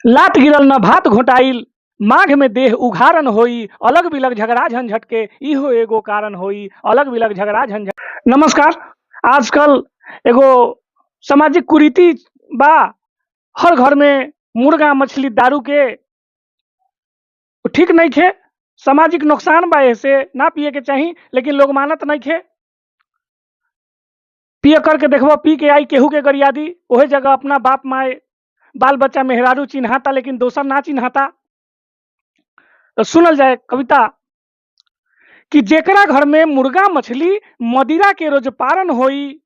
लात गिरल न भात घोटाइल, माघ में देह उघारन होई, अलग बिलग झगड़ा झंझट के इहो एगो कारण होई, अलग बिलग झगड़ा झंझट। नमस्कार। आजकल एगो सामाजिक कुरीति बा, हर घर में मुर्गा मछली दारू के ठीक नहीं खे। सामाजिक नुकसान बा, ऐसे ना पिए के चाहिए, लेकिन लोग मानत नहीं खे। पिए करके देखबो, पी के आई केहू के गरियादी, वही जगह अपना बाप माए बाल बच्चा मेहरारू चिन्हाता, लेकिन दोसर ना चिन्हाता। तो सुनल जाए कविता कि जेकरा घर में मुर्गा मछली मदिरा के रोज पारन होई,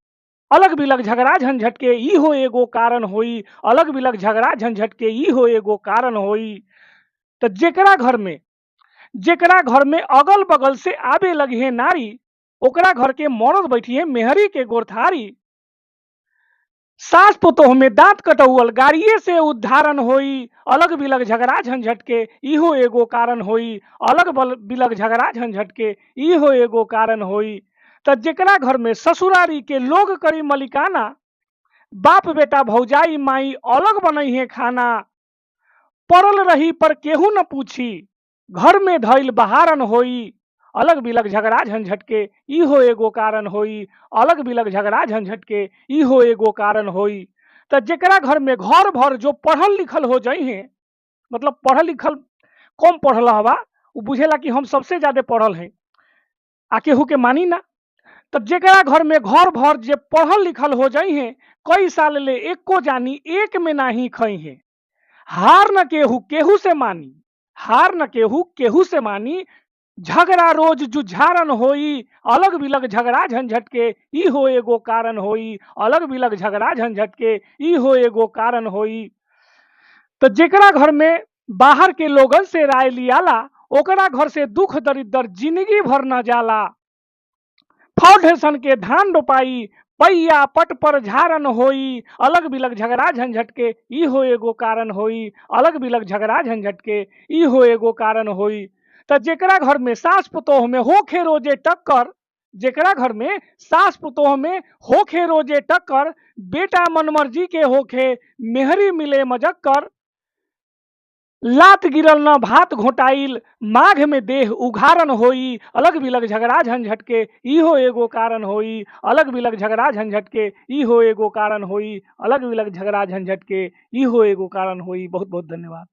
अलग बिलग झगड़ा झंझट के ई हो एगो कारण होई, अलग बिलग झगड़ा झंझट के ई हो एगो कारण होई। तो जेकरा घर में अगल बगल से आबे लगी है नारी, ओकरा घर के मरद बैठिए मेहरी के गोरथारी। सास पुतोह में दांत कटौअल गाड़िए से उद्धारण होई, अलग बिलग झगड़ा झंझट के इहो एगो कारण होई, अलग बिलग झगड़ा झंझट के इहो एगो कारण होई। तो जेकरा घर में ससुरारी के लोग करी मलिकाना, बाप बेटा भौजाई माई अलग बनई है खाना, पड़ल रही पर केहू न पूछी, घर में धइल बहारन होई, अलग बिलग झगड़ा झंझट के इहो एगो कारण होई, अलग बिलग झगड़ा झंझट के इहो एगो कारण होई। तो जेकरा घर में घर भर जो पढ़ल लिखल हो जाई है, मतलब पढ़ल लिखल कम पढ़ल हवा, वो बुझेला कि हम सबसे ज्यादा पढ़ल हैं, आ केहू के मानी ना। तो जेकरा घर में घर भर जे पढ़ल लिखल हो जाई है, कई साल ले एको जानी एक में नाही खई है, हार न केहू केहू से मानी, हार न केहू केहू से मानी, झगड़ा रोज जुझारन होई, अलग बिलग झगड़ा झंझट के ई हो एगो कारण होई, अलग बिलग झगड़ा झंझट के ई हो एगो कारण होई। तो जेकरा घर में बाहर के लोगन से राय लियाला, ओकरा घर से दुख दरिद्र जिंदगी भर न जाला। फाउंडेशन के धान रोपाई, पैया पट पर झारन होई, अलग बिलग झगड़ा झंझट के ई हो एगो कारण होई, अलग बिलग झगड़ा झंझट के ई हो एगो कारण होई। तो जेकरा घर में सास पुतोह में होखे रोजे टक्कर, जेकरा घर में सास पुतोह में होखे रोजे टक्कर, बेटा मनमर्जी के होखे मेहरी मिले मजक्कर, लात गिरल न भात घोटाइल, माघ में देह उघारन होई, अलग बिलग झगड़ा झंझट के इहो एगो कारण होई, अलग बिलग झगड़ा झंझट के इहो एगो कारण होई, अलग बिलग झगड़ा झंझट के इहो एगो कारण होई। बहुत बहुत धन्यवाद।